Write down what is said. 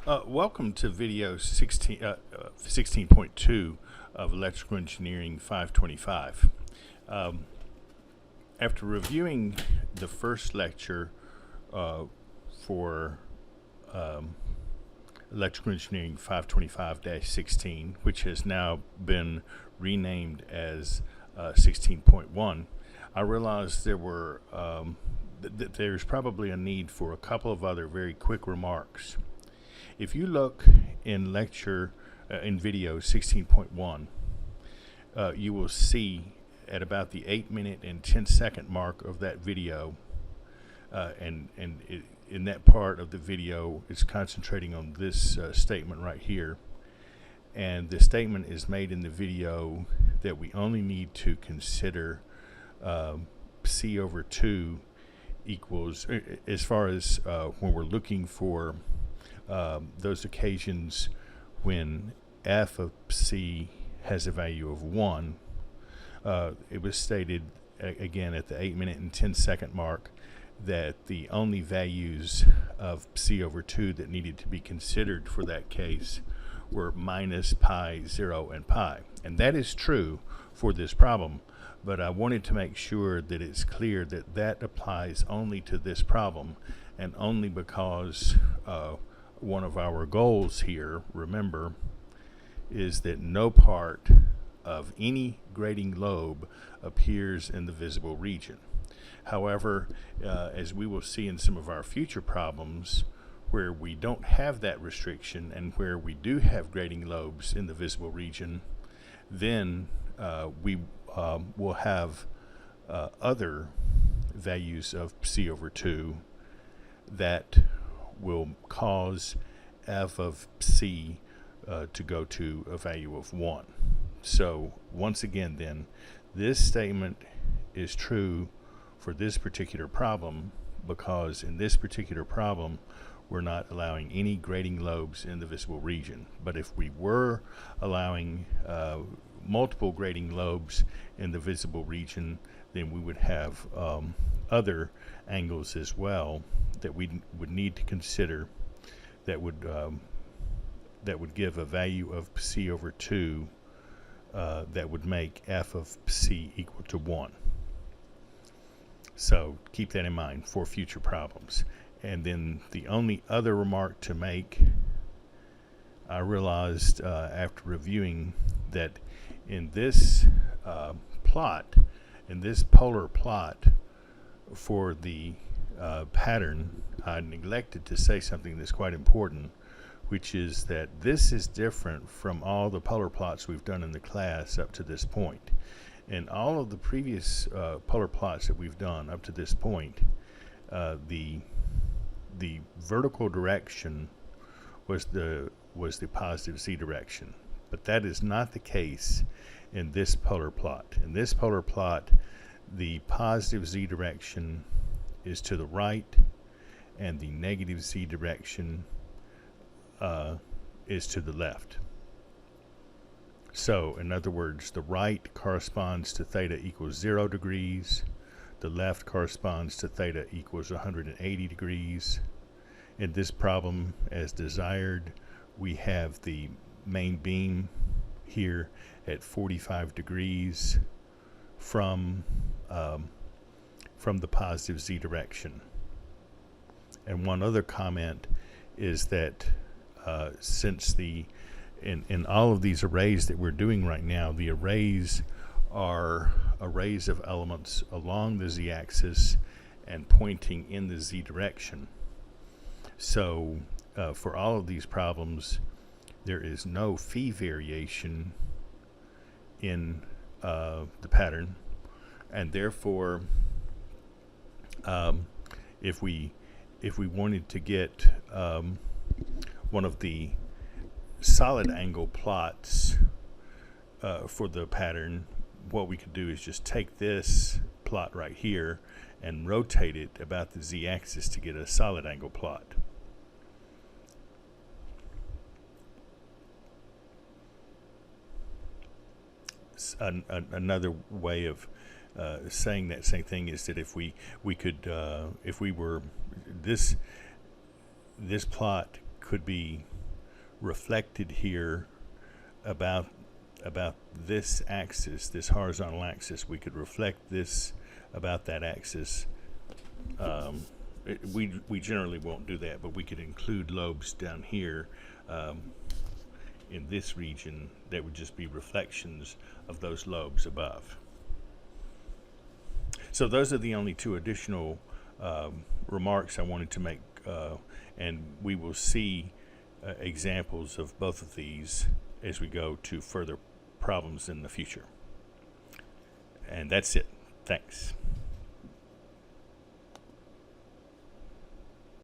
Welcome to video 16.2 of Electrical Engineering 525. After reviewing the first lecture for Electrical Engineering 525-16, which has now been renamed as 16.1, I realized there's probably a need for a couple of other very quick remarks. If you look in video 16.1, you will see at about the 8-minute and 10-second mark of that video, in that part of the video, it's concentrating on this statement right here. And the statement is made in the video that we only need to consider C over 2 equals, as far as when we're looking for those occasions when f of c has a value of 1. It was stated again at the 8-minute and 10-second mark that the only values of c over 2 that needed to be considered for that case were minus, pi, 0, and pi. And that is true for this problem, but I wanted to make sure that it's clear that that applies only to this problem, and only because one of our goals here, remember, is that no part of any grading lobe appears in the visible region. However, as we will see in some of our future problems, where we don't have that restriction and where we do have grading lobes in the visible region, then we will have other values of c over 2 that will cause f of c to go to a value of 1. So once again then, this statement is true for this particular problem, because in this particular problem we're not allowing any grading lobes in the visible region. But if we were allowing multiple grading lobes in the visible region, then we would have other angles as well that we would need to consider that would give a value of c over 2 that would make f of c equal to 1. So keep that in mind for future problems. And then the only other remark to make, I realized after reviewing that in this plot, in this polar plot for the pattern, I neglected to say something that's quite important, which is that this is different from all the polar plots we've done in the class up to this point. In all of the previous polar plots that we've done up to this point, the vertical direction was the positive z direction, but that is not the case in this polar plot. In this polar plot, the positive z direction is to the right, and the negative z direction is to the left. So in other words, the right corresponds to theta equals 0 degrees, the left corresponds to theta equals 180 degrees. In this problem, as desired, we have the main beam here at 45 degrees from the positive z direction. And one other comment is that since in all of these arrays that we're doing right now, the arrays are arrays of elements along the z-axis and pointing in the z direction. So for all of these problems, there is no phi variation in the pattern, and therefore if we wanted to get one of the solid angle plots for the pattern, what we could do is just take this plot right here and rotate it about the z-axis to get a solid angle plot. Another way of saying that same thing is that if we were this plot could be reflected here about this axis, this horizontal axis. We could reflect this about that axis. We generally won't do that, but we could include lobes down here in this region that would just be reflections of those lobes above. So those are the only two additional remarks I wanted to make, and we will see examples of both of these as we go to further problems in the future. And that's it. Thanks.